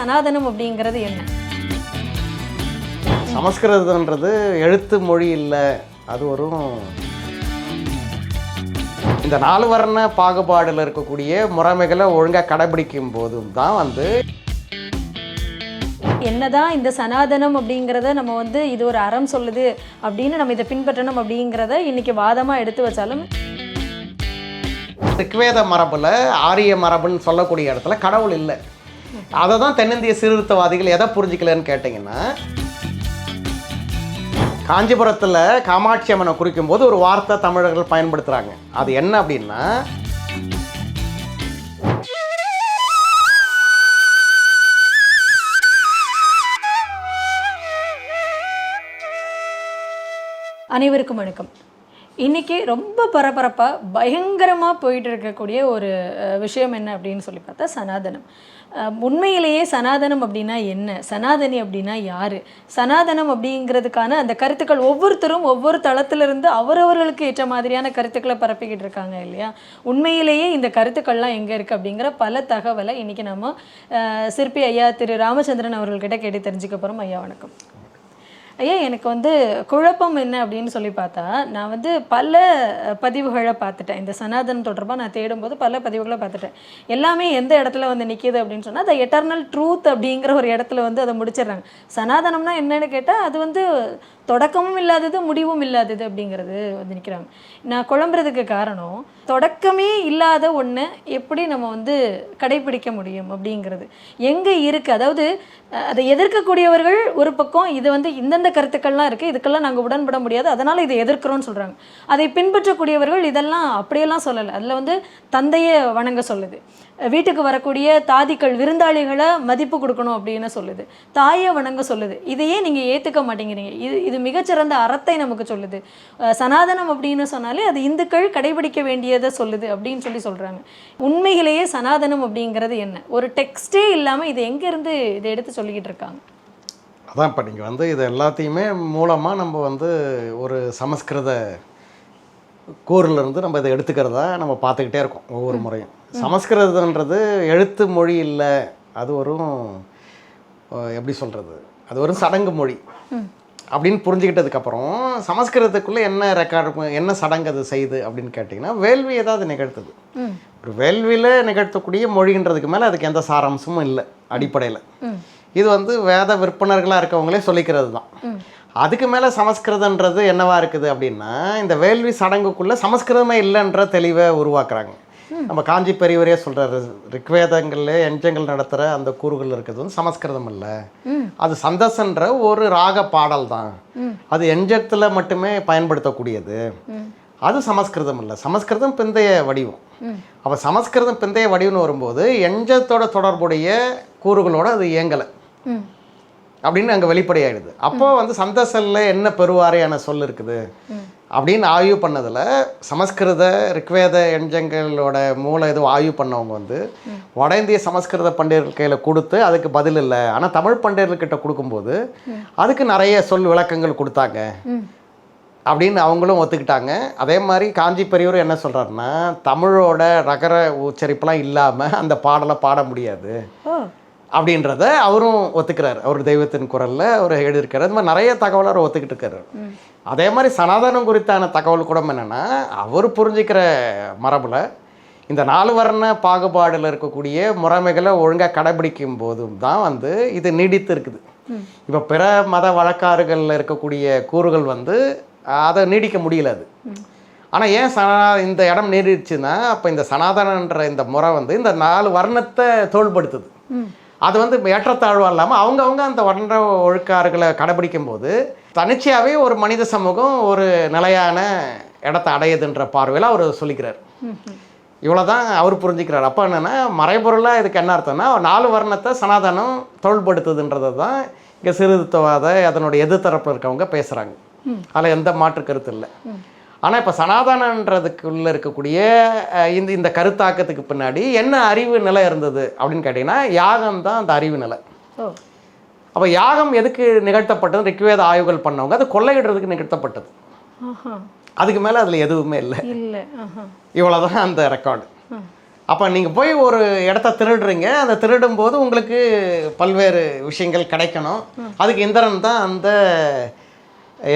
சனாதனம் அப்படிங்கிறது என்ன? சமஸ்கிருதன்றது எழுத்து மொழி இல்லை, அது ஒரு இந்த 4 வர்ண பாகுபாடில் இருக்கக்கூடிய முறைமைகளை ஒழுங்காக கடைபிடிக்கும் போதும் தான் என்னதான் இந்த சனாதனம் அப்படிங்கிறத நம்ம இது ஒரு அறம் சொல்லுது அப்படின்னு நம்ம இதை பின்பற்றணும் அப்படிங்கிறத இன்னைக்கு வாதமாக எடுத்து வச்சாலும் ரிக்வேத மரபில் ஆரிய மரபுன்னு சொல்லக்கூடிய இடத்துல கடவுள் இல்லை. அதை தான் தென்னிந்திய சீர்திருத்தவாதிகள் எதை புரிஞ்சிக்கலன்னு கேட்டிங்கன்னா, காஞ்சிபுரத்தில் காமாட்சி அம்மனை குறிக்கும் போது ஒரு வார்த்தை தமிழர்கள் பயன்படுத்துகிறாங்க. அது என்ன அப்படின்னா, அனைவருக்கும் வணக்கம். இன்றைக்கி ரொம்ப பரபரப்பாக பயங்கரமாக போயிட்டு இருக்கக்கூடிய ஒரு விஷயம் என்ன அப்படின்னு சொல்லி பார்த்தா சனாதனம். உண்மையிலேயே சனாதனம் அப்படின்னா என்ன, சனாதனி அப்படின்னா யார், சனாதனம் அப்படிங்கிறதுக்கான அந்த கருத்துக்கள் ஒவ்வொருத்தரும் ஒவ்வொரு தளத்திலிருந்து அவரவர்களுக்கு ஏற்ற மாதிரியான கருத்துக்களை பரப்பிக்கிட்டு இருக்காங்க இல்லையா. உண்மையிலேயே இந்த கருத்துக்கள்லாம் எங்கே இருக்குது அப்படிங்கிற பல தகவலை இன்றைக்கி நம்ம சிற்பி ஐயா திரு ராமச்சந்திரன் அவர்கள்கிட்ட கேட்டு தெரிஞ்சுக்க போகிறோம். ஐயா வணக்கம். ஐயா, எனக்கு குழப்பம் என்ன அப்படின்னு சொல்லி பார்த்தா, நான் பல பதிவுகளை பார்த்துட்டேன். இந்த சனாதனம் தொடர்பாக நான் தேடும்போது பல பதிவுகளை பார்த்துட்டேன். எல்லாமே எந்த இடத்துல நிற்கிது அப்படின்னு சொன்னால், த எட்டர்னல் ட்ரூத் அப்படிங்கிற ஒரு இடத்துல அதை முடிச்சிடுறாங்க. சனாதனம்னா என்னன்னு கேட்டால், அது தொடக்கமும் இல்லாதது முடிவும் இல்லாதது அப்படிங்கிறது நிற்கிறாங்க. நான் குழம்புறதுக்கு காரணம், தொடக்கமே இல்லாத ஒன்று எப்படி நம்ம கடைபிடிக்க முடியும் அப்படிங்கிறது எங்கே இருக்குது. அதாவது அதை எதிர்க்கக்கூடியவர்கள் ஒரு பக்கம் இது இந்தந்த கருத்துக்கள்லாம் இருக்குது, இதுக்கெல்லாம் நாங்கள் உடன்பட முடியாது, அதனால் இதை எதிர்க்கிறோன்னு சொல்கிறாங்க. அதை பின்பற்றக்கூடியவர்கள் இதெல்லாம் அப்படியெல்லாம் சொல்லலை. அதில் தந்தையை வணங்க சொல்லுது, வீட்டுக்கு வரக்கூடிய தாதிகள் விருந்தாளிகளை மதிப்பு கொடுக்கணும் அப்படின்னு சொல்லுது, தாயை வணங்க சொல்லுது. இதையே நீங்கள் ஏற்றுக்க மாட்டேங்கிறீங்க. இது மிகச்சிறந்த அறத்தை நமக்கு சொல்லுது. சனாதனம் அப்படின்னு சொன்னாலே அது இந்துக்கள் கடைபிடிக்க வேண்டியதை சொல்லுது அப்படின்னு சொல்கிறாங்க. உண்மையிலேயே சனாதனம் அப்படிங்கிறது என்ன? ஒரு டெக்ஸ்டே இல்லாமல் இது எங்கேருந்து இதை எடுத்து சொல்லிக்கிட்டு இருக்காங்க? அதான் இப்போ நீங்கள் இது எல்லாத்தையுமே மூலமாக நம்ம ஒரு சமஸ்கிருத கூறிலிருந்து நம்ம இதை எடுத்துக்கிறதா நம்ம பார்த்துக்கிட்டே இருக்கோம் ஒவ்வொரு முறையும். சமஸ்கிருதன்றது எழுத்து மொழி இல்லை, அது ஒரு எப்படி சொல்கிறது, அது ஒரு சடங்கு மொழி அப்படின்னு புரிஞ்சுக்கிட்டதுக்கப்புறம் சமஸ்கிருதத்துக்குள்ளே என்ன ரெக்கார்டு, என்ன சடங்கு அது செய்யுது அப்படின்னு கேட்டிங்கன்னா, வேள்வி ஏதாவது நிகழ்த்துது. ஒரு வேள்வியில் நிகழ்த்தக்கூடிய மொழின்றதுக்கு மேலே அதுக்கு எந்த சாராம்சமும் இல்லை அடிப்படையில். இது வேத விற்பனர்களாக இருக்கவங்களே சொல்லிக்கிறது தான். அதுக்கு மேலே சமஸ்கிருதன்றது என்னவா இருக்குது அப்படின்னா, இந்த வேள்வி சடங்குக்குள்ளே சமஸ்கிருதமே இல்லைன்ற தெளிவை உருவாக்குறாங்க. நம்ம காஞ்சி பெரியவரே சொல்கிறாரு, ரிக்வேதங்களில் எஞ்சங்கள் நடத்துகிற அந்த கூறுகள் இருக்கிறது சமஸ்கிருதம் இல்லை, அது சந்தஸ்ன்ற ஒரு ராக பாடல் தான், அது எஞ்சத்தில் மட்டுமே பயன்படுத்தக்கூடியது, அது சமஸ்கிருதம் இல்லை, சமஸ்கிருதம் பிந்தைய வடிவம். அப்போ சமஸ்கிருதம் பிந்தைய வடிவம்னு வரும்போது எஞ்சத்தோட தொடர்புடைய கூறுகளோடு அது இயங்கலை அப்படின்னு அங்கே வெளிப்படையாயிடுது. அப்போ சந்தசல்ல என்ன பெருவாரையான சொல் இருக்குது அப்படின்னு ஆய்வு பண்ணதில் சமஸ்கிருத ரிக்வேத எஞ்சங்களோட மூலம் எதுவும் ஆய்வு பண்ணவங்க வட இந்திய சமஸ்கிருத பண்டிதர்கள் கையில் கொடுத்து அதுக்கு பதில் இல்லை, ஆனால் தமிழ் பண்டிதர்கிட்ட கொடுக்கும்போது அதுக்கு நிறைய சொல் விளக்கங்கள் கொடுத்தாங்க அப்படின்னு அவங்களும் ஒத்துக்கிட்டாங்க. அதே மாதிரி காஞ்சி பெரியவர் என்ன சொல்கிறாருன்னா, தமிழோட ரகர உச்சரிப்பெல்லாம் இல்லாமல் அந்த பாடலை பாட முடியாது அப்படின்றத அவரும் ஒத்துக்கிறார். அவர் தெய்வத்தின் குரலில் அவர் எழுதியிருக்காரு. அது மாதிரி நிறைய தகவலை அவர் ஒத்துக்கிட்டு இருக்காரு. அதே மாதிரி சனாதனம் குறித்தான தகவல் கூட என்னென்னா, அவர் புரிஞ்சிக்கிற மரபில் இந்த 4 வர்ண பாகுபாடில் இருக்கக்கூடிய முறைமைகளை ஒழுங்காக கடைபிடிக்கும் போதும் தான் இது நீடித்து இருக்குது. இப்போ பிற மத வழக்காறுகளில் இருக்கக்கூடிய கூறுகள் அதை நீடிக்க முடியல. அது ஆனால் ஏன் இந்த இடம் நீடிச்சுன்னா, அப்போ இந்த சனாதனன்ற இந்த முறை இந்த 4 வர்ணத்தை தோள்படுத்துது. அது ஏற்றத்தாழ்வாக இல்லாமல் அவங்கவுங்க அந்த வர்ண ஒழுக்காறுகளை கடைபிடிக்கும் போது தனிச்சையாகவே ஒரு மனித சமூகம் ஒரு நிலையான இடத்தை அடையுதுன்ற பார்வையில் அவர் சொல்லிக்கிறார். இவ்வளோதான் அவர் புரிஞ்சுக்கிறார். அப்போ என்னென்னா, மறைபொருளாக இதுக்கு என்ன அர்த்தம்னா, 4 வர்ணத்தை சனாதனம் தோள்படுத்துதுன்றது தான் இங்கே சீர்திருத்தவாத அதனுடைய எதிர்த்தரப்பில் இருக்கவங்க பேசுகிறாங்க. அதில் எந்த மாற்று கருத்து இல்லை. ஆனால் இப்போ சனாதனன்றதுக்குள்ளே இருக்கக்கூடிய இந்த கருத்தாக்கத்துக்கு பின்னாடி என்ன அறிவு நிலை இருந்தது அப்படின்னு கேட்டிங்கன்னா, யாகம் தான் அந்த அறிவு நிலை. அப்போ யாகம் எதுக்கு நிகழ்த்தப்பட்டது? ரிக்வேத ஆய்வுகள் பண்ணவங்க அது கொள்ளையிடுறதுக்கு நிகழ்த்தப்பட்டது. அதுக்கு மேலே அதில் எதுவுமே இல்லை. இவ்வளோதான் அந்த ரெக்கார்டு. அப்போ நீங்கள் போய் ஒரு இடத்த திருடுறீங்க, அந்த திருடும்போது உங்களுக்கு பல்வேறு விஷயங்கள் கிடைக்கணும். அதுக்கு இந்திரன் தான் அந்த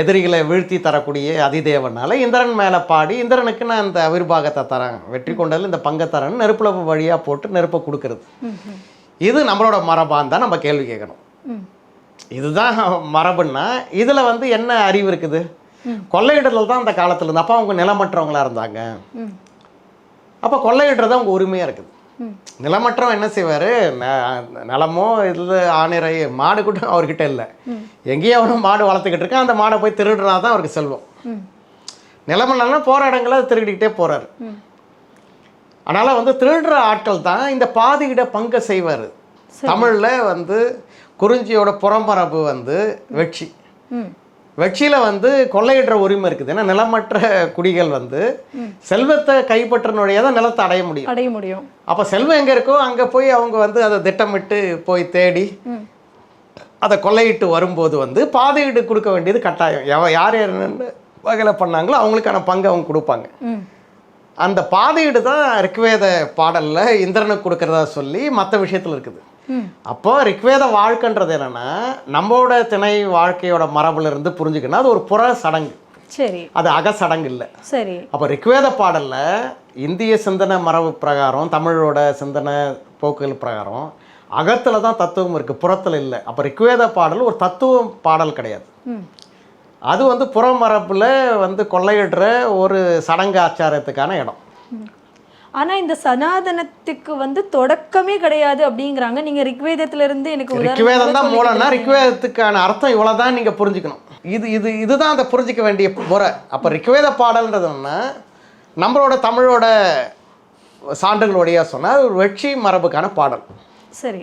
எதிரிகளை வீழ்த்தி தரக்கூடிய அதிதேவனால இந்திரன் மேலே பாடி இந்திரனுக்கு நான் இந்த அவிர்வாகத்தை தரேன், வெற்றி கொண்டதில் இந்த பங்கை தரேன்னு நெருப்புல வழியாக போட்டு நெருப்பை கொடுக்கறது. இது நம்மளோட மரபான்னு தான் நம்ம கேள்வி கேட்கணும். இதுதான் மரபுன்னா இதில் வந்து என்ன அறிவு இருக்குது? கொள்ளையிடுதல் தான் அந்த காலத்தில் இருந்து. அப்போ அவங்க நிலமற்றவங்களா இருந்தாங்க. அப்போ கொள்ளையிடுறது அவங்க உரிமையாக இருக்குது. நிலமற்றவன் என்ன செய்வார்? நிலமோ இது ஆணிரை மாடு கூட அவர்கிட்ட இல்லை, எங்கேயோ அவனும் மாடு வளர்த்துக்கிட்டு இருக்கேன், அந்த மாடை போய் திருடுனா தான் அவருக்கு செல்வம். நிலமன்னா போகிற இடங்களை திருடிக்கிட்டே போகிறாரு. அதனால் வந்து திருடுற ஆட்கள் தான் இந்த பாதியிட பங்கை செய்வார். தமிழில் வந்து குறிஞ்சியோட புறம்பரப்பு வந்து வெட்சி. வெட்சியில் வந்து கொள்ளையிடுற உரிமை இருக்குது. ஏன்னா நிலமற்ற குடிகள் வந்து செல்வத்தை கைப்பற்றினுடைய தான் நிலத்தை அடைய முடியும். அப்போ செல்வம் எங்கே இருக்கோ அங்கே போய் அவங்க வந்து அதை திட்டமிட்டு போய் தேடி அதை கொள்ளையிட்டு வரும்போது வந்து பாதையீடு கொடுக்க வேண்டியது கட்டாயம். யார் என்னென்ன வகையில் பண்ணாங்களோ அவங்களுக்கான பங்கு அவங்க கொடுப்பாங்க. அந்த பாதையீடு தான் ரிக்வேத பாடலில் இந்திரனுக்கு கொடுக்கறதா சொல்லி மற்ற விஷயத்தில் இருக்குது. அப்போ ரிக்வேத வாழ்க்கைன்றது என்னன்னா நம்மளோட திணை வாழ்க்கையோட மரபுல இருந்து புரிஞ்சுக்கணும். அது ஒரு புற சடங்கு, சரி, அது அக சடங்கு இல்லை. சரி. அப்போ ரிக்வேத பாடல்ல இந்திய சிந்தனை மரபு பிரகாரம், தமிழோட சிந்தனை போக்குகள் பிரகாரம் அகத்துல தான் தத்துவம் இருக்கு, புறத்துல இல்லை. அப்போ ரிக்வேத பாடல் ஒரு தத்துவ பாடல் கிடையாது. அது வந்து புறமரப்புல வந்து கொள்ளையிடுற ஒரு சடங்கு ஆச்சாரத்துக்கான இடம். ஆனால் இந்த சனாதனத்துக்கு வந்து தொடக்கமே கிடையாது அப்படிங்கிறாங்க. நீங்கள் ரிக்வேதத்திலிருந்து எனக்கு ரிக்வேதம் தான் மூலம்னா ரிக்வேதத்துக்கான அர்த்தம் இவ்வளோதான் நீங்கள் புரிஞ்சுக்கணும். இதுதான் அதை புரிஞ்சிக்க வேண்டிய முறை. அப்போ ரிக்வேத பாடல்ன்றதுன்னா நம்மளோட தமிழோட சான்றுகளுடைய சொன்னால் ஒரு வெட்சி மரபுக்கான பாடல். சரி,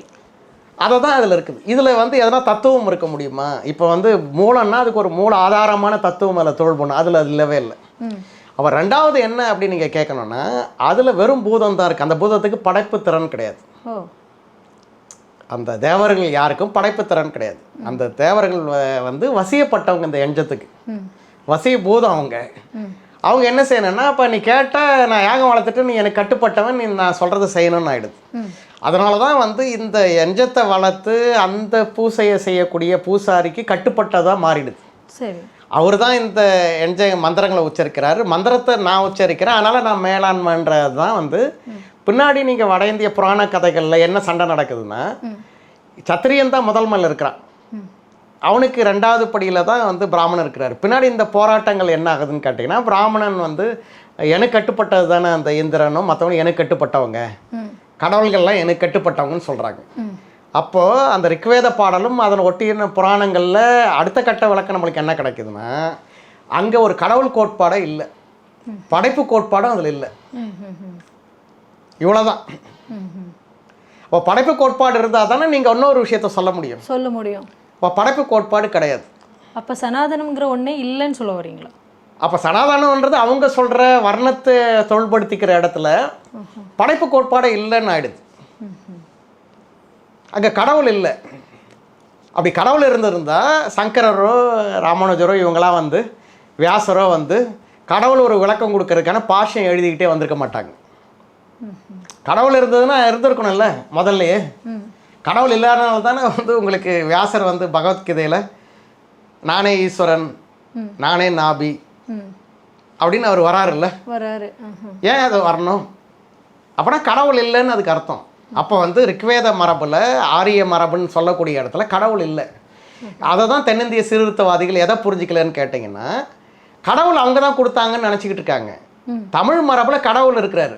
அதை தான் அதில் இருக்குது. இதில் வந்து எதனா தத்துவம் இருக்க முடியுமா? இப்போ வந்து மூலம்னா அதுக்கு ஒரு மூல ஆதாரமான தத்துவம் அதில் தொழில் பண்ணும். அதில் அது இல்லவே இல்லை. அப்போ ரெண்டாவது என்ன அப்படின்னு நீங்கள் கேட்கணுன்னா அதில் வெறும் பூதம் தான் இருக்குது. அந்த பூதத்துக்கு படைப்பு திறன் கிடையாது. அந்த தேவர்கள் யாருக்கும் படைப்பு திறன் கிடையாது. அந்த தேவர்கள் வந்து வசியப்பட்டவங்க. இந்த எஞ்சத்துக்கு வசிய பூதம் அவங்க என்ன செய்யணும்னா, இப்போ நீ கேட்டால் நான் யாகம் வளர்த்துட்டு நீ எனக்கு கட்டுப்பட்டவன், நீ நான் சொல்கிறத செய்யணும்னு ஆகிடுது. அதனால தான் வந்து இந்த எஞ்சத்தை வளர்த்து அந்த பூசையை செய்யக்கூடிய பூசாரிக்கு கட்டுப்பட்டதாக மாறிடுது. சரி, அவர் தான் இந்த மந்திரங்களை உச்சரிக்கிறாரு. மந்திரத்தை நான் உச்சரிக்கிறேன், அதனால் நான் மேலாண்மைன்றது தான் வந்து பின்னாடி நீங்கள் வட இந்திய புராண கதைகளில் என்ன சண்டை நடக்குதுன்னா, சத்திரியன் தான் முதல் மேல் இருக்கிறான், அவனுக்கு ரெண்டாவது படியில் தான் வந்து பிராமணன் இருக்கிறார். பின்னாடி இந்த போராட்டங்கள் என்ன ஆகுதுன்னு கேட்டிங்கன்னா, பிராமணன் வந்து எனக்கு கட்டுப்பட்டது தானே அந்த இந்திரனும், மற்றவங்க எனக்கு கட்டுப்பட்டவங்க, கடவுள்கள்லாம் எனக்கு கட்டுப்பட்டவங்கன்னு சொல்கிறாங்க. அப்போது அந்த ரிக்வேத பாடலும் அதனை ஒட்டின புராணங்களில் அடுத்த கட்ட விளக்கம் நம்மளுக்கு என்ன கிடைக்குதுன்னா, அங்கே ஒரு கடவுள் கோட்பாடே இல்லை, படைப்பு கோட்பாடும் அதில் இல்லை. இவ்வளோதான். இப்போ படைப்பு கோட்பாடு இருந்தால் தானே நீங்கள் இன்னொரு விஷயத்த சொல்ல முடியும். இப்போ படைப்பு கோட்பாடு கிடையாது. அப்போ சனாதனம்ங்கிற ஒன்றே இல்லைன்னு சொல்ல வரீங்களா? அப்போ சனாதனம்ன்றது அவங்க சொல்கிற வர்ணத்தை தொழில்படுத்திக்கிற இடத்துல படைப்பு கோட்பாடே இல்லைன்னு ஆயிடுது. அங்கே கடவுள் இல்லை. அப்படி கடவுள் இருந்திருந்தால் சங்கரரோ ராமானுஜரோ இவங்களாம் வந்து வியாசரோ வந்து கடவுள் ஒரு விளக்கம் கொடுக்கறதுக்கான பாஷ்யம் எழுதிக்கிட்டே வந்திருக்க மாட்டாங்க. கடவுள் இருந்ததுன்னா இருந்திருக்கணும்ல முதல்லையே. கடவுள் இல்லாதனால தானே வந்து உங்களுக்கு வியாசர் வந்து பகவத்கீதையில் நானே ஈஸ்வரன், நானே நாபி அப்படின்னு அவர் வராருல்ல. ஏன் அது வரணும்? அப்படின்னா கடவுள் இல்லைன்னு அதுக்கு அர்த்தம். அப்போ வந்து ரிக்வேத மரபில் ஆரிய மரபுன்னு சொல்லக்கூடிய இடத்துல கடவுள் இல்லை. அதை தான் தென்னிந்திய சீர்திருத்தவாதிகள் எதை புரிஞ்சிக்கலன்னு கேட்டிங்கன்னா, கடவுள் அவங்க தான் கொடுத்தாங்கன்னு நினச்சிக்கிட்டு இருக்காங்க. தமிழ் மரபில் கடவுள் இருக்கிறாரு,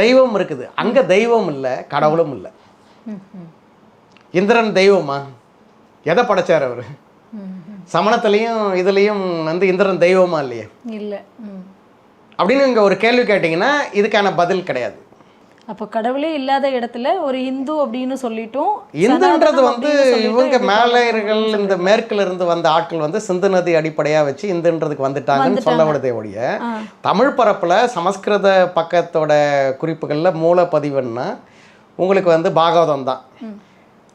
தெய்வம் இருக்குது. அங்கே தெய்வம் இல்லை, கடவுளும் இல்லை. இந்திரன் தெய்வமா? எதை படைச்சார் அவர்? சமணத்துலேயும் இதுலேயும் வந்து இந்திரன் தெய்வமா இல்லையே? இல்லை. அப்படின்னு இங்கே ஒரு கேள்வி கேட்டிங்கன்னா இதுக்கான பதில் கிடையாது. அப்போ கடவுளே இல்லாத இடத்துல ஒரு இந்து அப்படின்னு சொல்லிட்டோம். இந்துன்றது வந்து இவங்க மேலையர்கள் இந்த மேற்குல இருந்து வந்த ஆட்கள் வந்து சிந்து நதி அடிப்படையாக வச்சு இந்துன்றதுக்கு வந்துட்டாங்கன்னு சொல்ல விடுதே ஒழிய, தமிழ் பரப்பில் சமஸ்கிருத பக்கத்தோட குறிப்புகளில் மூலப்பதிவுன்னா உங்களுக்கு வந்து பாகவதம் தான்.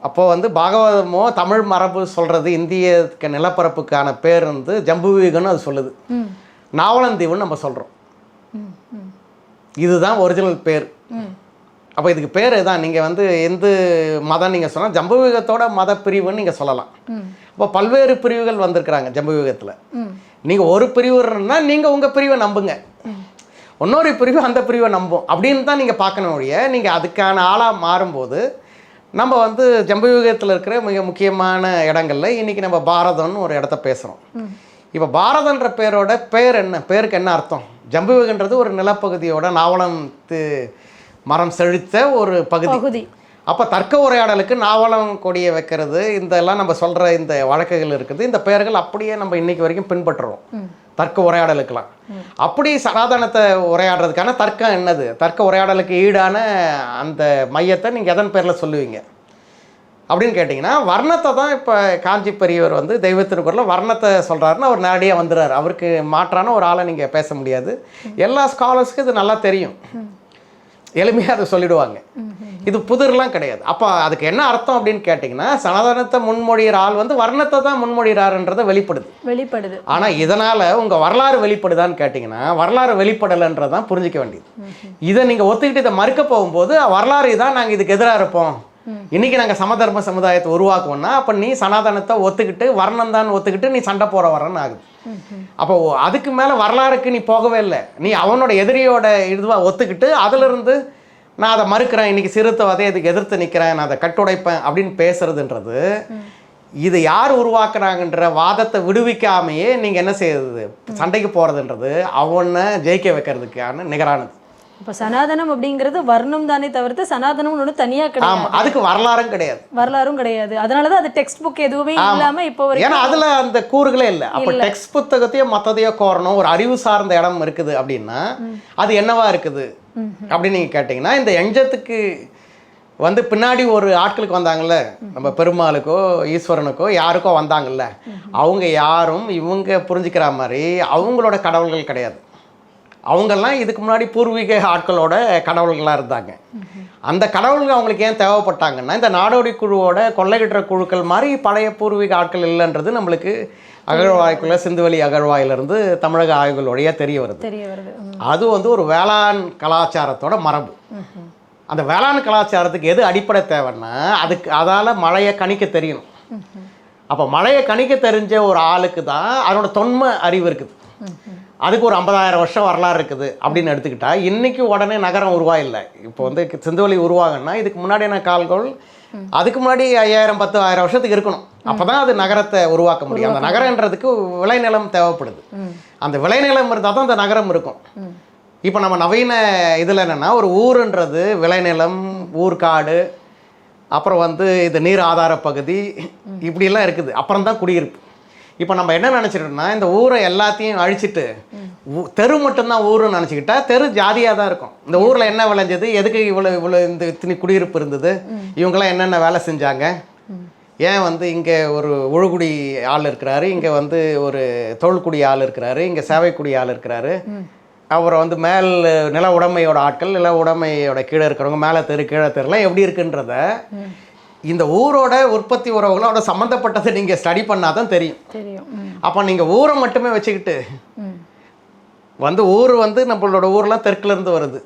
அப்போது வந்து பாகவதமோ தமிழ் மரபு சொல்கிறது இந்திய நிலப்பரப்புக்கான பேர் வந்து ஜம்புவீகன்னு அது சொல்லுது. நாவலந்தீவுன்னு நம்ம சொல்கிறோம். இதுதான் ஒரிஜினல் பேர். அப்போ இதுக்கு பேர் தான் நீங்கள் வந்து எந்த மதம் நீங்கள் சொன்னால் ஜம்புவிகத்தோட மத பிரிவுன்னு நீங்கள் சொல்லலாம். அப்போ பல்வேறு பிரிவுகள் வந்திருக்கிறாங்க ஜம்புவிகத்தில். நீங்கள் ஒரு பிரிவுன்னா நீங்கள் உங்கள் பிரிவை நம்புங்க, இன்னொரு பிரிவு அந்த பிரிவை நம்பும் அப்படின்னு தான் நீங்கள் பார்க்கணும் ஒழிய நீங்கள் அதுக்கான ஆளாக மாறும்போது நம்ம வந்து ஜம்புவிகத்தில் இருக்கிற மிக முக்கியமான இடங்களில் இன்றைக்கி நம்ம பாரதம்னு ஒரு இடத்த பேசுகிறோம். இப்போ பாரதன்ற பேரோட பேர் என்ன, பேருக்கு என்ன அர்த்தம்? ஜம்புவிகன்றது ஒரு நிலப்பகுதியோட நாவலத்து மரம் செழித்த ஒரு பகுதி. அப்போ தர்க்க உரையாடலுக்கு நாவலம் கொடியை வைக்கிறது இதெல்லாம் நம்ம சொல்கிற இந்த வழக்குகள் இருக்குது. இந்த பெயர்கள் அப்படியே நம்ம இன்னைக்கு வரைக்கும் பின்பற்றுறோம் தர்க்க உரையாடலுக்கெல்லாம். அப்படி சனாதனத்தை உரையாடுறதுக்கான தர்க்கம் என்னது, தர்க்க உரையாடலுக்கு ஈடான அந்த மையத்தை நீங்கள் எதன் பேரில் சொல்லுவீங்க அப்படின்னு கேட்டிங்கன்னா வர்ணத்தை தான். இப்போ காஞ்சி பெரியவர் வந்து தெய்வ திருக்குறளில் வர்ணத்தை சொல்கிறாருன்னு அவர் நேரடியாக வந்துடுறாரு. அவருக்கு மாற்றான ஒரு ஆளை நீங்கள் பேச முடியாது. எல்லா ஸ்காலர்ஸ்க்கும் இது நல்லா தெரியும், எளிமையாக அதை சொல்லிடுவாங்க. இது புதிர்லாம் கிடையாது. அப்போ அதுக்கு என்ன அர்த்தம் அப்படின்னு கேட்டிங்கன்னா சனாதனத்தை முன்மொழிகிற ஆள் வந்து வர்ணத்தை தான் முன்மொழிகிறாருன்றதை வெளிப்படுது. ஆனால் இதனால் உங்கள் வரலாறு வெளிப்படுதான்னு கேட்டிங்கன்னா வரலாறு வெளிப்படலைன்றதான் புரிஞ்சிக்க வேண்டியது. இதை நீங்கள் ஒத்துக்கிட்டு இதை மறுக்க போகும்போது வரலாறு தான் நாங்கள் இதுக்கு எதிராக இருப்போம், இன்றைக்கி நாங்கள் சமதர்ம சமுதாயத்தை உருவாக்குவோம்னா அப்போ நீ சனாதனத்தை ஒத்துக்கிட்டு வர்ணம் தான் ஒத்துக்கிட்டு நீ சண்டை போகிற வரன்னு ஆகுது. அப்போ அதுக்கு மேலே வரலாறுக்கு நீ போகவே இல்லை, நீ அவனோட எதிரியோட இதுவாக ஒத்துக்கிட்டு அதிலிருந்து நான் அதை மறுக்கிறேன், இன்றைக்கி சிறுத்தைவாதே இதுக்கு எதிர்த்து நிற்கிறேன், நான் அதை கட்டுடைப்பேன் அப்படின்னு பேசுறதுன்றது இது யார் உருவாக்குறாங்கன்ற வாதத்தை விடுவிக்காமையே நீங்கள் என்ன செய்யுது சண்டைக்கு போகிறதுன்றது அவனை ஜெயிக்க வைக்கிறதுக்கான நிகரானது. இப்போ சனாதனம் அப்படிங்கிறது வர்ணம் தானே தவிர்த்து சனாதனம் ஒன்று தனியாக கிடையாது, அதுக்கு வரலாறும் கிடையாது. அதனால தான் அது டெக்ஸ்ட் புக் எதுவுமே இல்லாமல் இப்போ ஏன்னா அதில் அந்த கூறுகளே இல்லை. அப்போ டெக்ஸ்ட் புத்தகத்தையோ மற்றதையோ கோரணும் ஒரு அறிவு சார்ந்த இடம் இருக்குது அப்படின்னா அது என்னவா இருக்குது அப்படின்னு நீங்கள் கேட்டிங்கன்னா இந்த எஞ்சத்துக்கு வந்து பின்னாடி ஒரு ஆட்களுக்கு வந்தாங்கல்ல, நம்ம பெருமாளுக்கோ ஈஸ்வரனுக்கோ யாருக்கோ வந்தாங்கல்ல, அவங்க யாரும் இவங்க புரிஞ்சுக்கிற மாதிரி அவங்களோட கடவுள்கள் கிடையாது. அவங்கெல்லாம் இதுக்கு முன்னாடி பூர்வீக ஆட்களோட கடவுள்களாக இருந்தாங்க. அந்த கடவுள்கள் அவங்களுக்கு ஏன் தேவைப்பட்டாங்கன்னா இந்த நாடோடி குழுவோட கொள்ளையிடுற குழுக்கள் மாதிரி பழைய பூர்வீக ஆட்கள் இல்லைன்றது நம்மளுக்கு அகழ்வாய்க்குள்ள சிந்துவெளி அகழ்வாயிலிருந்து தமிழக ஆய்வுகளுடைய தெரிய வருது. அது வந்து ஒரு வேளாண் கலாச்சாரத்தோட மரபு. அந்த வேளாண் கலாச்சாரத்துக்கு எது அடிப்படை தேவைன்னா அதால் மழையை கணிக்க தெரியணும். அப்போ மழையை கணிக்க தெரிஞ்ச ஒரு ஆளுக்கு தான் அதனோட தொன்ம அறிவு இருக்குது. அதுக்கு ஒரு 50,000 வருஷம் வரலாறு இருக்குது அப்படின்னு எடுத்துக்கிட்டா இன்றைக்கி உடனே நகரம் உருவாயில்லை. இப்போ வந்து சிந்துவெளி உருவாகணும்னா இதுக்கு முன்னாடியான கால்கள் அதுக்கு முன்னாடி 5000 10,000 வருஷத்துக்கு இருக்கணும். அப்போ தான் அது நகரத்தை உருவாக்க முடியும். அந்த நகரன்றதுக்கு விளைநிலம் தேவைப்படுது. அந்த விளைநிலம் இருந்தால் தான் அந்த நகரம் இருக்கும். இப்போ நம்ம நவீன இதில் என்னென்னா ஒரு ஊருன்றது விளைநிலம், ஊர்காடு, அப்புறம் வந்து இது நீர் ஆதார பகுதி இப்படிலாம் இருக்குது. அப்புறம் தான் குடியிருப்பு. இப்போ நம்ம என்ன நினச்சிட்டோம்னா இந்த ஊரை எல்லாத்தையும் அழிச்சிட்டு தெரு மட்டும்தான் ஊருன்னு நினச்சிக்கிட்டா தெரு ஜாதியாக தான் இருக்கும். இந்த ஊரில் என்ன விளைஞ்சது, எதுக்கு இவ்வளோ இந்த இத்தனை குடியிருப்பு இருந்தது, இவங்கெல்லாம் என்னென்ன வேலை செஞ்சாங்க, ஏன் வந்து இங்கே ஒரு உழுகுடி ஆள் இருக்கிறாரு, இங்கே வந்து ஒரு தொழில்குடி ஆள் இருக்கிறாரு, இங்கே சேவைக்குடி ஆள் இருக்கிறாரு, அப்புறம் வந்து மேல் நில உடைமையோட ஆட்கள், நில உடைமையோட கீழே இருக்கிறவங்க, மேலே தெரு கீழே தெருலாம் எப்படி இருக்குன்றத இந்த ஊரோட உற்பத்தி உறவுகளோட சம்மந்தப்பட்டதை நீங்கள் ஸ்டடி பண்ணால் தான் தெரியும். அப்போ நீங்கள் ஊரை மட்டுமே வச்சுக்கிட்டு வந்து ஊர் வந்து நம்மளோட ஊர்லாம் தெற்குலேருந்து வருது,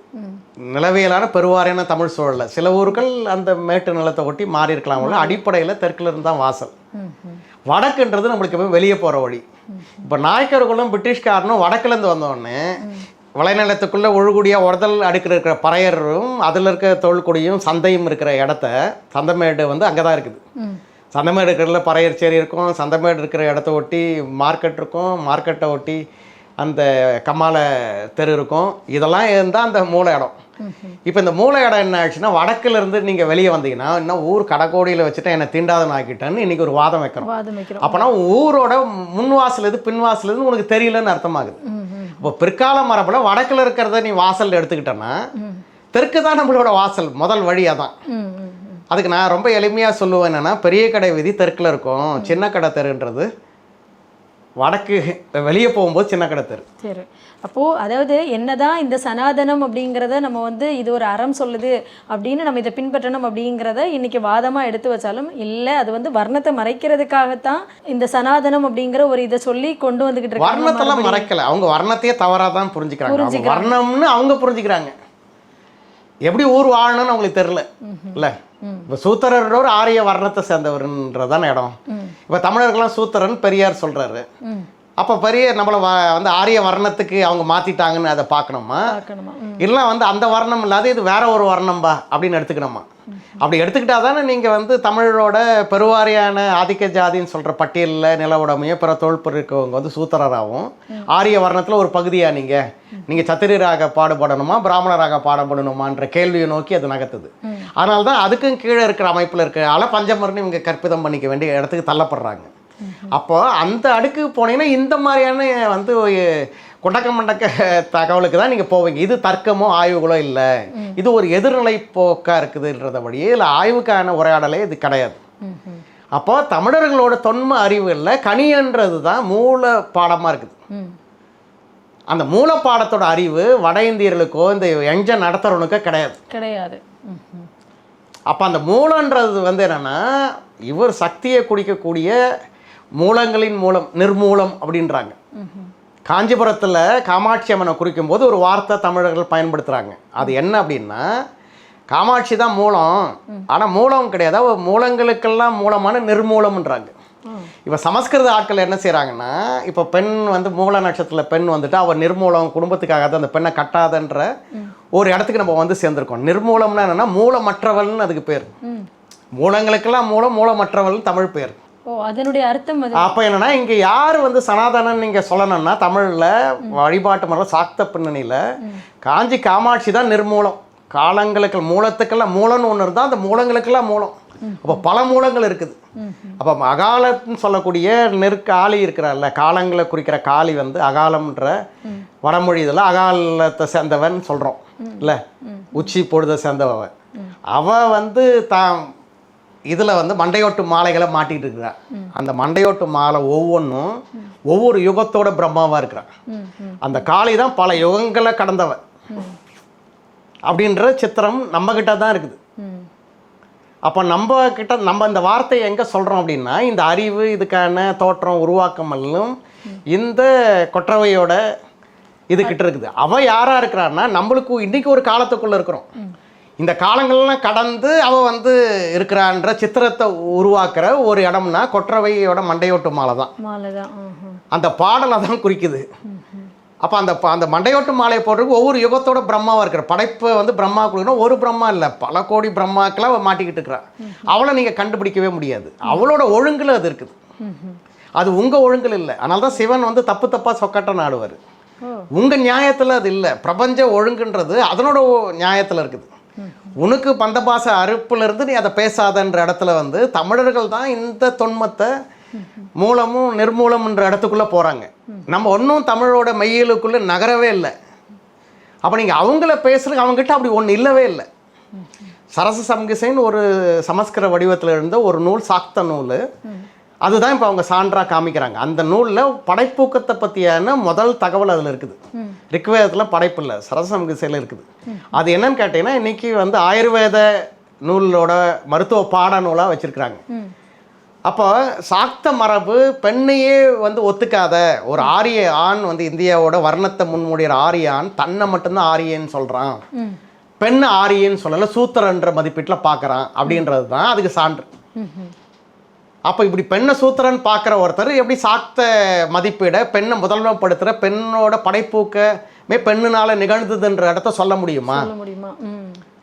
நிலவியலான பெருவாரியான தமிழ் சூழலில் சில ஊர்கள் அந்த மேட்டு நிலத்தை ஒட்டி மாறி இருக்கலாம். அடிப்படையில் தெற்குலேருந்து தான் வாசல். வடக்குன்றது நம்மளுக்கு எப்பவும் வெளியே போகிற வழி. இப்போ நாயக்கர்களும் பிரிட்டிஷ்காரனும் வடக்குலேருந்து வந்தோடனே விளைநிலத்துக்குள்ளே ஒழுகுடியாக உடல் அடுக்கில் இருக்கிற பறையரும் அதில் இருக்க தொழில்குடியும் சந்தையும் இருக்கிற இடத்த சந்தைமேடு வந்து அங்கே தான் இருக்குது. சந்தைமேடு இருக்கிறதுல பறையர்ச்சேரி இருக்கும், சந்தைமேடு இருக்கிற இடத்த ஒட்டி மார்க்கெட் இருக்கும், மார்க்கெட்டை ஒட்டி அந்த கம்மால தெரு இருக்கும். இதெல்லாம் இருந்தால் அந்த மூல இடம். இப்போ இந்த மூல இடம் என்ன ஆச்சுன்னா வடக்குலேருந்து நீங்கள் வெளியே வந்தீங்கன்னா இன்னும் ஊர் கடைக்கோடியில் வச்சுட்டா என்னை தீண்டாதன் ஆக்கிட்டேன்னு இன்றைக்கி ஒரு வாதம் வைக்கிறோம். அப்போனா ஊரோட முன்வாசல் எது பின்வாசல் எதுன்னு உனக்கு தெரியலன்னு அர்த்தமாகுது. இப்போ பிற்கால மரபில் வடக்கில் இருக்கிறத நீ வாசல் எடுத்துக்கிட்டேன்னா தெற்கு தான் நம்மளோட வாசல், முதல் வழியாக தான். அதுக்கு நான் ரொம்ப எளிமையாக சொல்லுவேன் என்னென்னா பெரிய கடை வீதி தெற்கில் இருக்கும், சின்ன கடை தெருன்றது வடக்கு வெளியே போகும்போது சின்ன கடை தெரு. சரி, அப்போது அதாவது என்னதான் இந்த சனாதனம் அப்படிங்கிறத நம்ம வந்து இது ஒரு அறம் சொல்லுது அப்படின்னு நம்ம இதை பின்பற்றணும் அப்படிங்கிறத இன்றைக்கி வாதமாக எடுத்து வச்சாலும் இல்லை, அது வந்து வர்ணத்தை மறைக்கிறதுக்காகத்தான் இந்த சனாதனம் அப்படிங்கிற ஒரு இதை சொல்லி கொண்டு வந்துக்கிட்டு இருக்காங்க. வர்ணத்தெல்லாம் மறைக்கலை, அவங்க வர்ணத்தையே தவறாக தான் புரிஞ்சுக்கிறாங்க. வர்ணம்னு அவங்க புரிஞ்சுக்கிறாங்க. எப்படி ஊர் வாழணும்னு அவங்களுக்கு தெரில இல்லை. இப்போ சூத்திரர் ஆரிய வர்ணத்தை சேர்ந்தவர்ன்றதான இடம். இப்போ தமிழர்கள்லாம் சூத்திரன் பெரியார் சொல்கிறாரு. அப்போ பெரிய நம்மளை வந்து ஆரிய வர்ணத்துக்கு அவங்க மாற்றிட்டாங்கன்னு அதை பார்க்கணுமா, இல்லை வந்து அந்த வர்ணம் இல்லாத இது வேற ஒரு வர்ணம்பா அப்படின்னு எடுத்துக்கணுமா? அப்படி எடுத்துக்கிட்டா தானே நீங்கள் வந்து தமிழரோட பெருவாரியான ஆதிக்க ஜாதின்னு சொல்கிற பட்டியலில் நில உடைமையோ பிற தொழில் இருக்கவங்க வந்து சூத்திரராகவும் ஆரிய வர்ணத்தில் ஒரு பகுதியாக நீங்கள் சத்திரியராக பாடுபடணுமா பிராமணராக பாடுபடணுமான்ற கேள்வியை நோக்கி அது நகர்த்துது. அதனால தான் அதுக்கும் கீழே இருக்கிற அமைப்பில் இருக்கிற பஞ்சமர்னு இவங்க கற்பிதம் பண்ணிக்க வேண்டிய இடத்துக்கு தள்ளப்படுறாங்க. அப்போ அந்த அடுக்கு போனீங்கன்னா இந்த மாதிரியான வந்து கொண்டக்க மண்டக்க தகவலுக்கு தான் நீங்கள் போவீங்க. இது தர்க்கமோ ஆய்வுகளோ இல்லை, இது ஒரு எதிர்நிலை போக்காக இருக்குதுன்றத வழியே இல்லை, ஆய்வுக்கான உரையாடலே இது கிடையாது. அப்போ தமிழர்களோட தொன்ம அறிவுகளில் கணியன்றது தான் மூல பாடமாக இருக்குது. அந்த மூல பாடத்தோட அறிவு வட இந்தியர்களுக்கோ இந்த எஞ்ச நடத்துறவனுக்கோ கிடையாது. அப்போ அந்த மூலன்றது வந்து என்னென்னா இவர் சக்தியை குடிக்கக்கூடிய மூலங்களின் மூலம் நிர்மூலம் அப்படின்றாங்க. காஞ்சிபுரத்தில் காமாட்சி அம்மனை குறிக்கும் போது ஒரு வார்த்தை தமிழர்கள் பயன்படுத்துகிறாங்க. அது என்ன அப்படின்னா காமாட்சி தான் மூலம், ஆனால் மூலம் கிடையாது, மூலங்களுக்கெல்லாம் மூலமான நிர்மூலம்ன்றாங்க. இப்போ சமஸ்கிருத ஆட்கள் என்ன செய்கிறாங்கன்னா இப்போ பெண் வந்து மூல நட்சத்திரத்தில் பெண் வந்துட்டு அவள் நிர்மூலம் குடும்பத்துக்காக தான் அந்த பெண்ணை கட்டாதன்ற ஒரு இடத்துக்கு நம்ம வந்து சேர்ந்துருக்கோம். நிர்மூலம்னா என்னென்னா மூலமற்றவள்னு அதுக்கு பேர். மூலங்களுக்கெல்லாம் மூலமற்றவள்னு தமிழ் பேர். அதனுடைய அர்த்தம் அப்போ என்னன்னா இங்கே யார் வந்து சனாதனன் நீங்கள் சொல்லணும்னா தமிழில் வழிபாட்டு முறை சாக்த பின்னணியில் காஞ்சி காமாட்சி தான் நிர்மூலம். காலங்களுக்கு மூலத்துக்கெல்லாம் மூலம்னு ஒன்று இருந்தால் அந்த மூலங்களுக்கெல்லாம் மூலம். அப்போ பல மூலங்கள் இருக்குது. அப்போ அகாலம்னு சொல்லக்கூடிய காளி இருக்கிறார்ல, காலங்களை குறிக்கிற காளி வந்து அகாலம்ன்ற வடமொழி இதில் அகாலத்தை சேர்ந்தவன் சொல்கிறோம் இல்லை, உச்சி பொழுதை சேர்ந்தவன். அவள் வந்து தான் இதில் வந்து மண்டையோட்டு மாலைகளை மாட்டிகிட்டு இருக்கிறான். அந்த மண்டையோட்டு மாலை ஒவ்வொன்றும் ஒவ்வொரு யுகத்தோட பிரம்மாவாக இருக்கிறான். அந்த காளி தான் பல யுகங்களை கடந்தவன் அப்படின்ற சித்திரம் நம்மக்கிட்ட தான் இருக்குது. அப்போ நம்ம இந்த வார்த்தையை எங்கே சொல்கிறோம் அப்படின்னா இந்த அறிவு இதுக்கான தோற்றம் உருவாக்கம் எல்லாம் இந்த கொற்றவையோட இதுக்கிட்ட இருக்குது. அவள் யாராக இருக்கிறான்னா நம்மளுக்கு இன்றைக்கி ஒரு காலத்துக்குள்ளே இருக்கிறோம், இந்த காலங்கள்லாம் கடந்து அவள் வந்து இருக்கிறான்ற சித்திரத்தை உருவாக்குற ஒரு இடம்னா கொற்றவையோட மண்டையோட்டு மாலை தான். அந்த பாடலை தான் குறிக்குது. அப்போ அந்த மண்டையோட்டு மாலையை போடுறதுக்கு ஒவ்வொரு யுகத்தோட பிரம்மாவாக இருக்கிற படைப்பை வந்து பிரம்மா கொடுக்கணும். ஒரு பிரம்மா இல்லை, பல கோடி பிரம்மாக்கெல்லாம் அவள் மாட்டிக்கிட்டு இருக்கிறான். அவளை நீங்கள் கண்டுபிடிக்கவே முடியாது. அவளோட ஒழுங்கில் அது இருக்குது, அது உங்கள் ஒழுங்கில் இல்லை. அதனால தான் சிவன் வந்து தப்பாக சொக்கட்டம் ஆடுவார். உங்கள் நியாயத்தில் அது இல்லை. பிரபஞ்ச ஒழுங்குன்றது அதனோட நியாயத்தில் இருக்குது. உனக்கு பந்தபாச அறுப்புலேருந்து நீ அதை பேசாதன்ற இடத்துல வந்து தமிழர்கள் தான் இந்த தொன்மத்தை மூலமும் நிர்மூலம்ன்ற இடத்துக்குள்ளே போகிறாங்க. நம்ம ஒன்றும் தமிழோட மையலுக்குள்ளே நகரவே இல்லை. அப்போ நீங்கள் அவங்கள பேசுகிறதுக்கு அவங்ககிட்ட அப்படி ஒன்று இல்லவே இல்லை. சரச சம்கிசைன்னு ஒரு சமஸ்கிருத வடிவத்தில் இருந்த ஒரு நூல் சாக்த நூல், அதுதான் இப்போ அவங்க சான்றாக காமிக்கிறாங்க. அந்த நூலில் படைப்பூக்கத்தை பற்றியான முதல் தகவல் அதில் இருக்குது. ரிக்வேதத்தில் படைப்பு இல்லை, சரசம்கிசையில் இருக்குது. அது என்னன்னு கேட்டிங்கன்னா இன்றைக்கி வந்து ஆயுர்வேத நூலோட மருத்துவ பாட நூலாக வச்சுருக்குறாங்க. அப்போ சாக்த மரபு பெண்ணையே வந்து ஒத்துக்காத ஒரு ஆரிய ஆண் வந்து இந்தியாவோட வர்ணத்தை முன்மொழிகிற ஆரிய ஆண் தன்னை மட்டும்தான் ஆரியன்னு சொல்கிறான், பெண் ஆரியன்னு சொல்லலை, சூத்திரன்ற மதிப்பீட்டில் பார்க்குறான் அப்படின்றது தான் அதுக்கு சான்று. அப்போ இப்படி பெண்ணை சூத்திரன் பார்க்குற ஒருத்தர் எப்படி சாக்த மதிப்பீட பெண்ணை முதன்மைப்படுத்துகிற பெண்ணோட படைப்பூக்கமே பெண்ணுனால நிகழ்ந்ததுன்ற இடத்த சொல்ல முடியுமா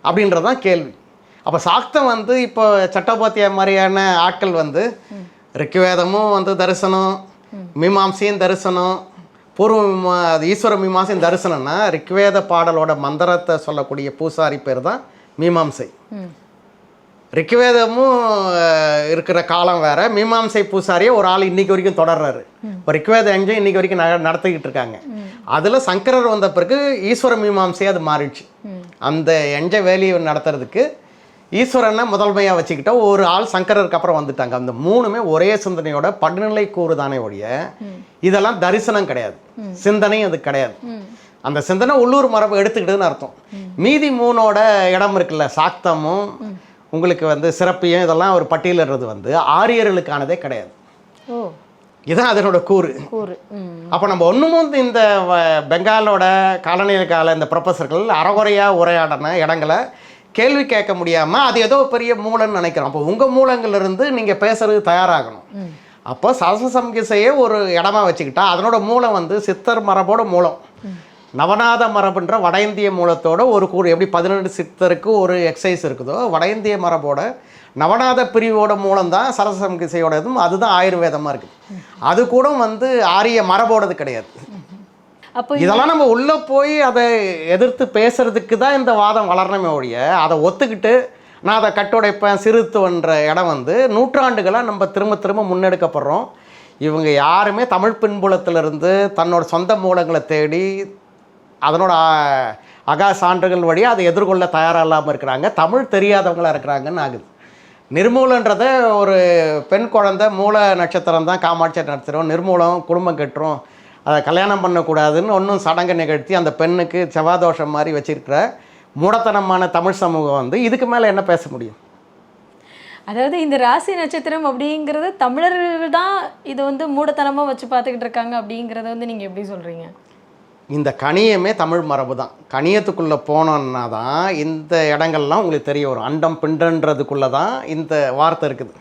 அப்படின்றதான் கேள்வி. அப்போ சாக்தம் வந்து இப்போ சட்டோபாத்தியா மாதிரியான ஆட்கள் வந்து ரிக்வேதமும் வந்து தரிசனம், மீமாம்சையும் தரிசனம், பூர்வ ஈஸ்வர மீமாம்சையும் தரிசனம்னா ரிக்வேத பாடலோட மந்திரத்தை சொல்லக்கூடிய பூசாரி பேர் தான் மீமாம்சை. ரிக்வேதமும் இருக்கிற காலம் வேறு, மீமாம்சை பூசாரியை ஒரு ஆள் இன்றைக்கி வரைக்கும் தொடர்றாரு. இப்போ ரிக்வேத எங்கே இன்றைக்கி வரைக்கும் நடத்திக்கிட்டு இருக்காங்க. அதில் சங்கரர் வந்த பிறகு ஈஸ்வர மீமாம்சையை அது மாறிடுச்சு. அந்த எஞ்ச வேலையை நடத்துறதுக்கு ஈஸ்வரனை முதன்மையாக வச்சுக்கிட்ட ஒரு ஆள் சங்கரருக்கு அப்புறம் வந்துட்டாங்க. அந்த மூணுமே ஒரே சிந்தனையோட படிநிலை கூறு தானே ஒழிய இதெல்லாம் தரிசனம் கிடையாது, சிந்தனையும் அது கிடையாது. அந்த சிந்தனை உள்ளூர் மரபு எடுத்துக்கிட்டுன்னு அர்த்தம். மீதி மூணோட இடம் இருக்குல்ல, சாக்தமும் உங்களுக்கு வந்து சிறப்பியும் இதெல்லாம் ஒரு பட்டியலிடுறது வந்து ஆரியர்களுக்கானதே கிடையாது. இதுதான் அதனோட கூறு. அப்போ நம்ம ஒன்றும் இந்த பெங்காலோட காலனியல் கால இந்த ப்ரொஃபஸர்கள் அறகுறையாக உரையாடின இடங்களை கேள்வி கேட்க முடியாமல் அது ஏதோ பெரிய மூலன்னு நினைக்கிறோம். அப்போ உங்கள் மூலங்கள்லேருந்து நீங்கள் பேசுறது தயாராகணும். அப்போ சரசசம்கிசையை ஒரு இடமா வச்சுக்கிட்டா அதனோட மூலம் வந்து சித்தர் மரபோட மூலம், நவநாத மரபுன்ற வட இந்திய மூலத்தோட ஒரு கூறு. எப்படி 18 சித்தருக்கு ஒரு எக்ஸசைஸ் இருக்குதோ, வட இந்திய மரபோட நவநாத பிரிவோட மூலம் தான் சரசசம்கிசையோட இதுவும், அதுதான் ஆயுர்வேதமாக இருக்குது. அது கூட வந்து ஆரிய மரபோடது கிடையாது. அப்போ இதெல்லாம் நம்ம உள்ளே போய் அதை எதிர்த்து பேசுறதுக்கு தான் இந்த வாதம் வளரணுமே ஒழிய, அதை ஒத்துக்கிட்டு நான் அதை கட்டுடைப்பேன் சிறுத்துவன்ற இடம் வந்து நூற்றாண்டுகளாக நம்ம திரும்ப திரும்ப முன்னெடுக்கப்படுறோம். இவங்க யாருமே தமிழ் பின்புலத்திலிருந்து தன்னோட சொந்த மூலங்களை தேடி அதனோட அகா சான்றுகள் வழியாக அதை எதிர்கொள்ள தயாராக இல்லாமல் இருக்கிறாங்க. தமிழ் தெரியாதவங்களாக இருக்கிறாங்கன்னு ஆகுது. நிர்மூலன்றதை ஒரு பெண் குழந்தை மூல நட்சத்திரம் தான் காமாட்சி நட்சத்திரம், நிர்மூலம் குடும்பம் கட்டுரும், அதை கல்யாணம் பண்ணக்கூடாதுன்னு ஒன்றும் சடங்கு நிகழ்த்தி அந்த பெண்ணுக்கு செவ்வாதோஷம் மாதிரி வச்சிருக்கிற மூடத்தனமான தமிழ் சமூகம் வந்து இதுக்கு மேலே என்ன பேச முடியும்? அதாவது இந்த ராசி நட்சத்திரம் அப்படிங்கிறது தமிழர்கள் தான் இது வந்து மூடத்தனமாக வச்சு பார்த்துக்கிட்டு இருக்காங்க அப்படிங்கிறத வந்து நீங்கள் எப்படி சொல்கிறீங்க? இந்த கணியமே தமிழ் மரபு தான். கணியத்துக்குள்ளே போனோன்னா தான் இந்த இடங்கள்லாம் உங்களுக்கு தெரிய வரும். அண்டம் பிண்டன்றதுக்குள்ளே தான் இந்த வார்த்தை இருக்குது.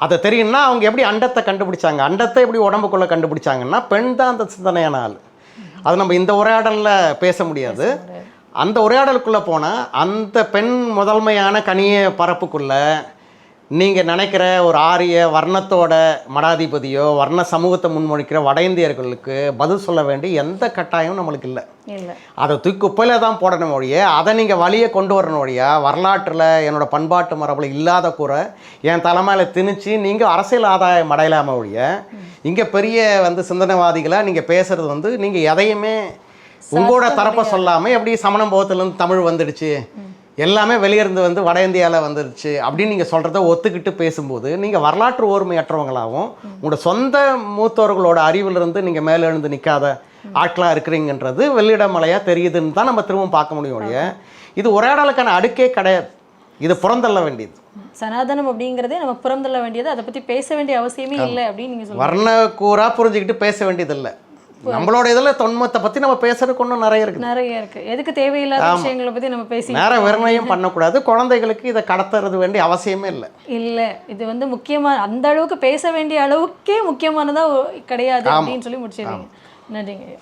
அதை தெரியும்னா அவங்க எப்படி அண்டத்தை கண்டுபிடிச்சாங்க, அண்டத்தை எப்படி உடம்புக்குள்ளே கண்டுபிடிச்சாங்கன்னா பெண் தான் அந்த சிந்தனையான ஆள். அது நம்ம இந்த உரையாடலில் பேச முடியாது. அந்த உரையாடலுக்குள்ளே போனால் அந்த பெண் முதன்மையான கணிய பரப்புக்குள்ளே நீங்கள் நினைக்கிற ஒரு ஆரிய வர்ணத்தோட மடாதிபதியோ வர்ண சமூகத்தை முன்மொழிக்கிற வட இந்தியர்களுக்கு பதில் சொல்ல வேண்டிய எந்த கட்டாயமும் நம்மளுக்கு இல்லை. அதை தூக்கி குப்பையில் தான் போடணும் ஒழிய, அதை நீங்கள் வழியை கொண்டு வரணும் ஒழிய, வரலாற்றில் என்னோடய பண்பாட்டு மரபில் இல்லாத கூற என் தலைமையில் திணிச்சு நீங்கள் அரசியல் ஆதாயம் அடையலாமல் ஒழிய, இங்கே பெரிய வந்து சிந்தனைவாதிகளை நீங்கள் பேசுகிறது வந்து நீங்கள் எதையுமே உங்களோட தரப்பை சொல்லாமல் எப்படி சமண போகத்துலேருந்து தமிழ் வந்துடுச்சு, எல்லாமே வெளியிருந்து வந்து வட இந்தியாவில் வந்துருச்சு அப்படின்னு நீங்கள் சொல்கிறத ஒத்துக்கிட்டு பேசும்போது நீங்கள் வரலாற்று ஓர்மையற்றவங்களாகவும் உங்களோட சொந்த மூத்தோர்களோட அறிவிலிருந்து நீங்கள் மேலே எழுந்து நிற்காத ஆட்களாக இருக்கிறீங்கன்றது வெள்ளிடமலையாக தெரியுதுன்னு தான் நம்ம திரும்பவும் பார்க்க முடியும் ஒழிய, இது உரையாடலுக்கான அடுக்கே கிடையாது. இது புறந்தள்ள வேண்டியது. சனாதனம் அப்படிங்கிறதே நம்ம புறந்தள்ள வேண்டியது, அதை பற்றி பேச வேண்டிய அவசியமே இல்லை அப்படின்னு நீங்கள் சொல்லுங்கள். வர்ணக்கூறாக புரிஞ்சுக்கிட்டு பேச வேண்டியதில்லை. நம்மளோட இதில் தொன்மத்தை பற்றி நம்ம பேசுறதுக்கு ஒன்றும் நிறைய இருக்குது. எதுக்கு தேவையில்லாத விஷயங்களை பற்றி நம்ம பேசி நேரம் விரணையும் பண்ணக்கூடாது. குழந்தைகளுக்கு இதை கடத்துறது வேண்டிய அவசியமே இல்லை. இது வந்து முக்கியமான அந்த அளவுக்கு பேச வேண்டிய அளவுக்கே முக்கியமானதாக கிடையாது அப்படின்னு சொல்லி முடிச்சிருக்கீங்க. நன்றிங்க.